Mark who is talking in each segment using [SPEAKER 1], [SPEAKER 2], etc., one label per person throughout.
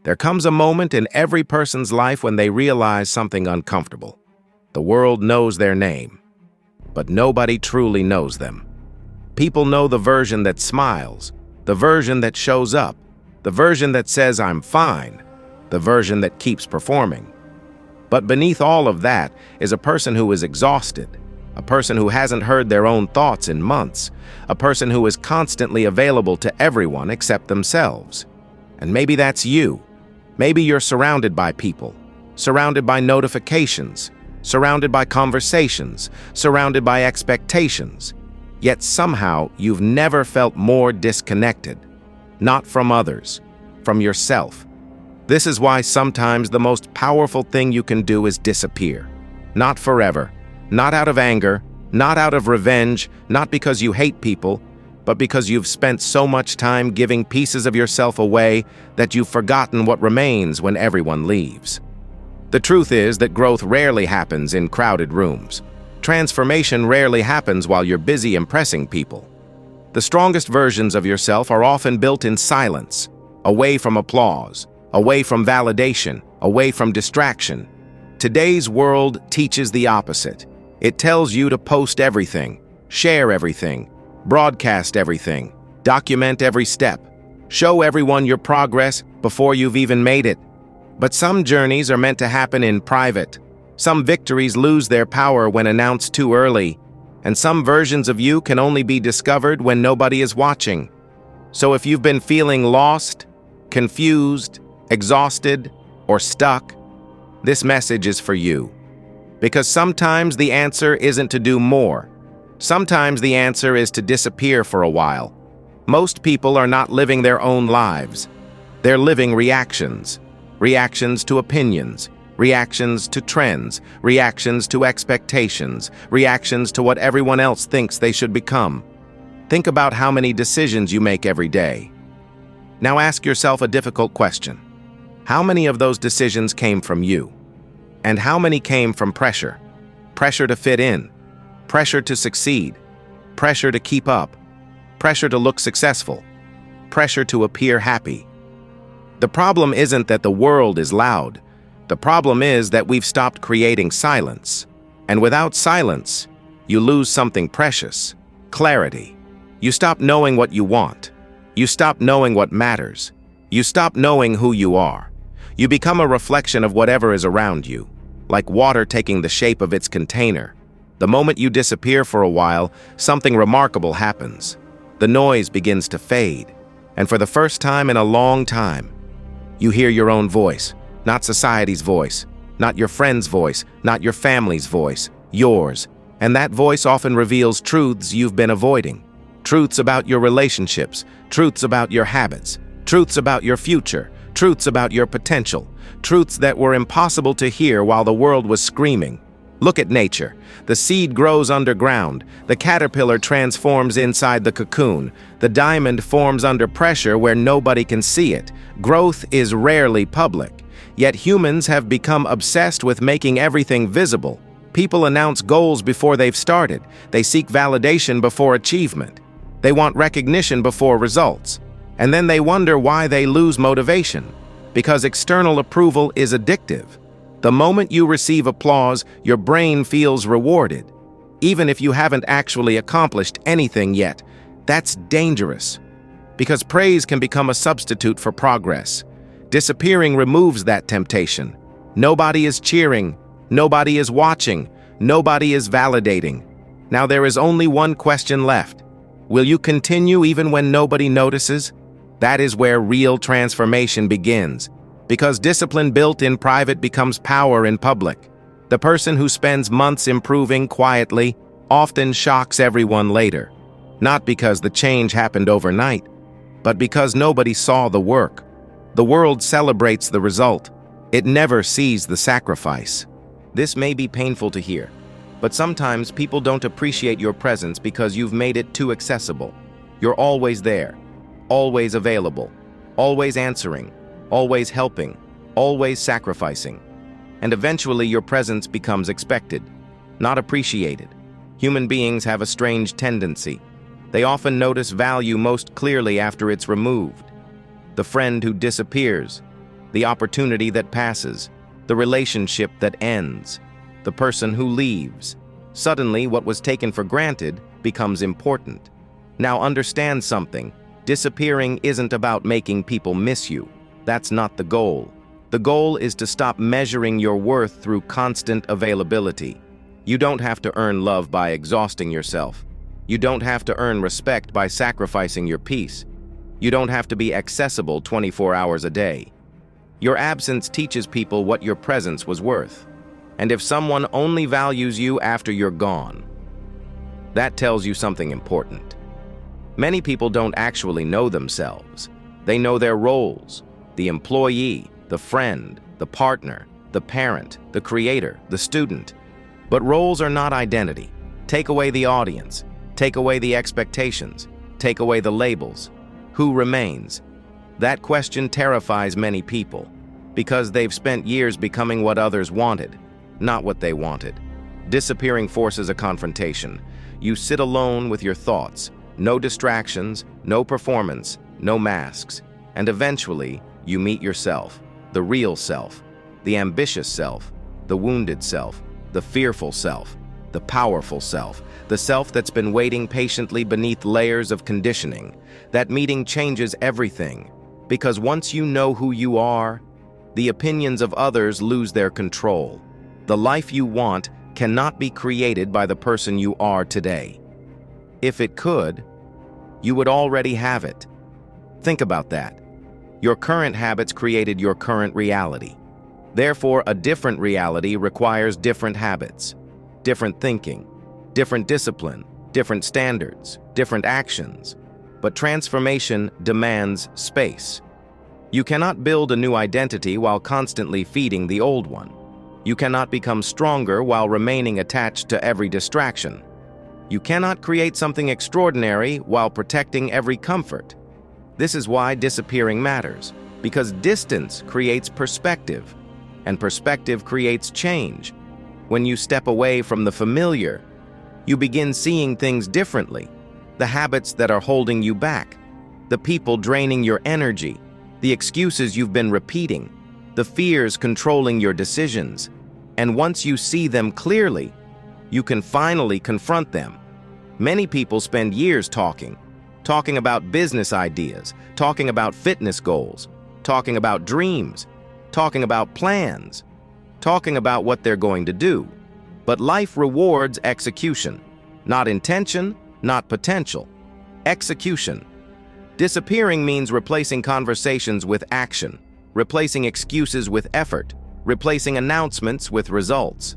[SPEAKER 1] There comes a moment in every person's life when they realize something uncomfortable. The world knows their name, but nobody truly knows them. People know the version that smiles, the version that shows up, the version that says, "I'm fine," the version that keeps performing. But beneath all of that is a person who is exhausted, a person who hasn't heard their own thoughts in months, a person who is constantly available to everyone except themselves. And maybe that's you. Maybe you're surrounded by people, surrounded by notifications, surrounded by conversations, surrounded by expectations. Yet somehow you've never felt more disconnected. Not from others, from yourself. This is why sometimes the most powerful thing you can do is disappear. Not forever, not out of anger, not out of revenge, not because you hate people, but because you've spent so much time giving pieces of yourself away that you've forgotten what remains when everyone leaves. The truth is that growth rarely happens in crowded rooms. Transformation rarely happens while you're busy impressing people. The strongest versions of yourself are often built in silence, away from applause, away from validation, away from distraction. Today's world teaches the opposite. It tells you to post everything, share everything, broadcast everything, document every step, show everyone your progress before you've even made it. But some journeys are meant to happen in private. Some victories lose their power when announced too early, and some versions of you can only be discovered when nobody is watching. So if you've been feeling lost, confused, exhausted, or stuck, this message is for you. Because sometimes the answer isn't to do more. Sometimes the answer is to disappear for a while. Most people are not living their own lives. They're living reactions. Reactions to opinions. Reactions to trends. Reactions to expectations. Reactions to what everyone else thinks they should become. Think about how many decisions you make every day. Now ask yourself a difficult question. How many of those decisions came from you? And how many came from pressure? Pressure to fit in. Pressure to succeed. Pressure to keep up. Pressure to look successful. Pressure to appear happy. The problem isn't that the world is loud. The problem is that we've stopped creating silence. And without silence, you lose something precious. Clarity. You stop knowing what you want. You stop knowing what matters. You stop knowing who you are. You become a reflection of whatever is around you, like water taking the shape of its container. The moment you disappear for a while, something remarkable happens. The noise begins to fade, and for the first time in a long time, you hear your own voice, not society's voice, not your friend's voice, not your family's voice, yours. And that voice often reveals truths you've been avoiding. Truths about your relationships, truths about your habits, truths about your future, truths about your potential, truths that were impossible to hear while the world was screaming. Look at nature. The seed grows underground. The caterpillar transforms inside the cocoon. The diamond forms under pressure where nobody can see it. Growth is rarely public. Yet humans have become obsessed with making everything visible. People announce goals before they've started. They seek validation before achievement. They want recognition before results. And then they wonder why they lose motivation. Because external approval is addictive. The moment you receive applause, your brain feels rewarded. Even if you haven't actually accomplished anything yet, that's dangerous. Because praise can become a substitute for progress. Disappearing removes that temptation. Nobody is cheering. Nobody is watching. Nobody is validating. Now there is only one question left. Will you continue even when nobody notices? That is where real transformation begins. Because discipline built in private becomes power in public. The person who spends months improving quietly often shocks everyone later. Not because the change happened overnight, but because nobody saw the work. The world celebrates the result. It never sees the sacrifice. This may be painful to hear, but sometimes people don't appreciate your presence because you've made it too accessible. You're always there, always available, always answering, always helping, always sacrificing. And eventually your presence becomes expected, not appreciated. Human beings have a strange tendency. They often notice value most clearly after it's removed. The friend who disappears, the opportunity that passes, the relationship that ends, the person who leaves. Suddenly, what was taken for granted becomes important. Now understand something. Disappearing isn't about making people miss you. That's not the goal. The goal is to stop measuring your worth through constant availability. You don't have to earn love by exhausting yourself. You don't have to earn respect by sacrificing your peace. You don't have to be accessible 24 hours a day. Your absence teaches people what your presence was worth. And if someone only values you after you're gone, that tells you something important. Many people don't actually know themselves. They know their roles: the employee, the friend, the partner, the parent, the creator, the student. But roles are not identity. Take away the audience. Take away the expectations. Take away the labels. Who remains? That question terrifies many people because they've spent years becoming what others wanted, not what they wanted. Disappearing forces a confrontation. You sit alone with your thoughts. No distractions, no performance, no masks. And eventually, you meet yourself, the real self, the ambitious self, the wounded self, the fearful self, the powerful self, the self that's been waiting patiently beneath layers of conditioning. That meeting changes everything, because once you know who you are, the opinions of others lose their control. The life you want cannot be created by the person you are today. If it could, you would already have it. Think about that. Your current habits created your current reality. Therefore, a different reality requires different habits, different thinking, different discipline, different standards, different actions. But transformation demands space. You cannot build a new identity while constantly feeding the old one. You cannot become stronger while remaining attached to every distraction. You cannot create something extraordinary while protecting every comfort. This is why disappearing matters, because distance creates perspective, and perspective creates change. When you step away from the familiar, you begin seeing things differently. The habits that are holding you back, the people draining your energy, the excuses you've been repeating, the fears controlling your decisions. And once you see them clearly, you can finally confront them. Many people spend years talking about business ideas, talking about fitness goals, talking about dreams, talking about plans, talking about what they're going to do. But life rewards execution, not intention, not potential. Execution. Disappearing means replacing conversations with action, replacing excuses with effort, replacing announcements with results.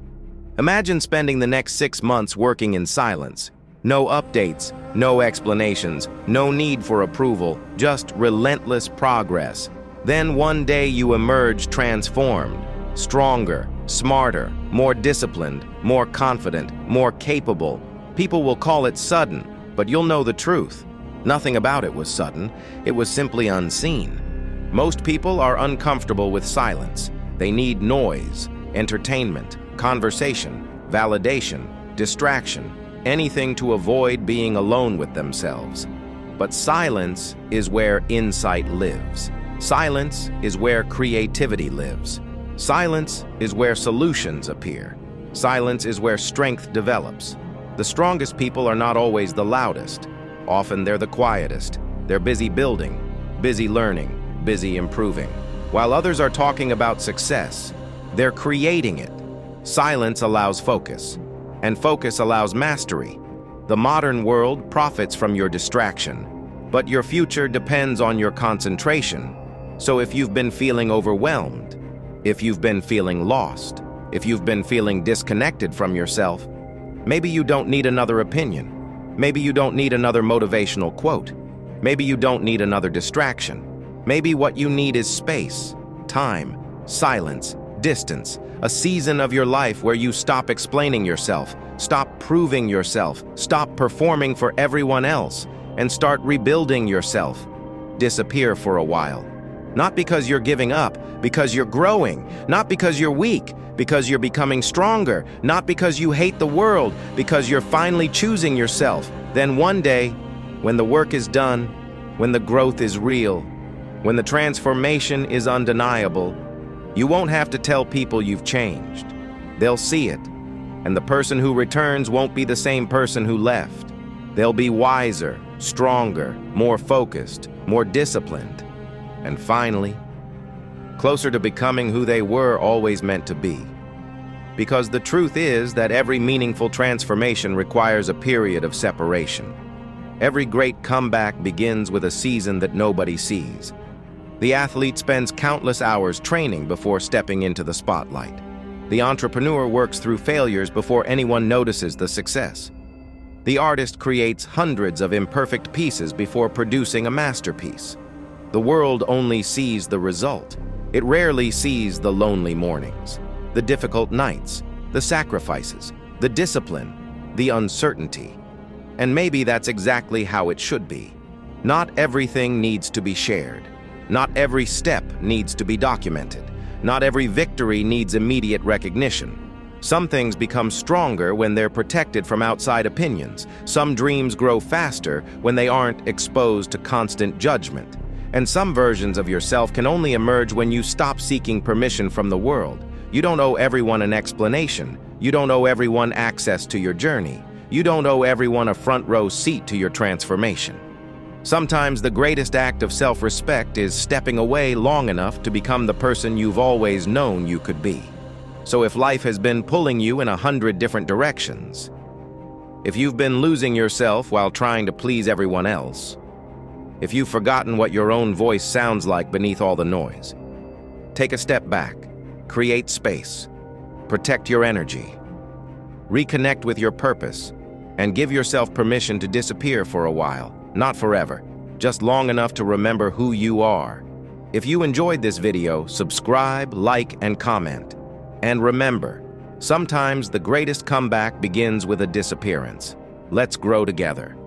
[SPEAKER 1] Imagine spending the next 6 months working in silence. No updates, no explanations, no need for approval, just relentless progress. Then one day you emerge transformed, stronger, smarter, more disciplined, more confident, more capable. People will call it sudden, but you'll know the truth. Nothing about it was sudden, it was simply unseen. Most people are uncomfortable with silence. They need noise, entertainment, conversation, validation, distraction, anything to avoid being alone with themselves. But silence is where insight lives. Silence is where creativity lives. Silence is where solutions appear. Silence is where strength develops. The strongest people are not always the loudest. Often they're the quietest. They're busy building, busy learning, busy improving. While others are talking about success, they're creating it. Silence allows focus, and focus allows mastery. The modern world profits from your distraction, but your future depends on your concentration. So if you've been feeling overwhelmed, if you've been feeling lost, if you've been feeling disconnected from yourself, maybe you don't need another opinion. Maybe you don't need another motivational quote. Maybe you don't need another distraction. Maybe what you need is space, time, silence, distance, a season of your life where you stop explaining yourself, stop proving yourself, stop performing for everyone else, and start rebuilding yourself. Disappear for a while. Not because you're giving up, because you're growing. Not because you're weak, because you're becoming stronger. Not because you hate the world, because you're finally choosing yourself. Then one day, when the work is done, when the growth is real, When the transformation is undeniable, you won't have to tell people you've changed. They'll see it, and the person who returns won't be the same person who left. They'll be wiser, stronger, more focused, more disciplined, and finally, closer to becoming who they were always meant to be. Because the truth is that every meaningful transformation requires a period of separation. Every great comeback begins with a season that nobody sees. The athlete spends countless hours training before stepping into the spotlight. The entrepreneur works through failures before anyone notices the success. The artist creates hundreds of imperfect pieces before producing a masterpiece. The world only sees the result. It rarely sees the lonely mornings, the difficult nights, the sacrifices, the discipline, the uncertainty. And maybe that's exactly how it should be. Not everything needs to be shared. Not every step needs to be documented. Not every victory needs immediate recognition. Some things become stronger when they're protected from outside opinions. Some dreams grow faster when they aren't exposed to constant judgment. And some versions of yourself can only emerge when you stop seeking permission from the world. You don't owe everyone an explanation. You don't owe everyone access to your journey. You don't owe everyone a front row seat to your transformation. Sometimes the greatest act of self-respect is stepping away long enough to become the person you've always known you could be. So if life has been pulling you in 100 different directions, if you've been losing yourself while trying to please everyone else, if you've forgotten what your own voice sounds like beneath all the noise, take a step back, create space, protect your energy, reconnect with your purpose, and give yourself permission to disappear for a while. Not forever, just long enough to remember who you are. If you enjoyed this video, subscribe, like, and comment. And remember, sometimes the greatest comeback begins with a disappearance. Let's grow together.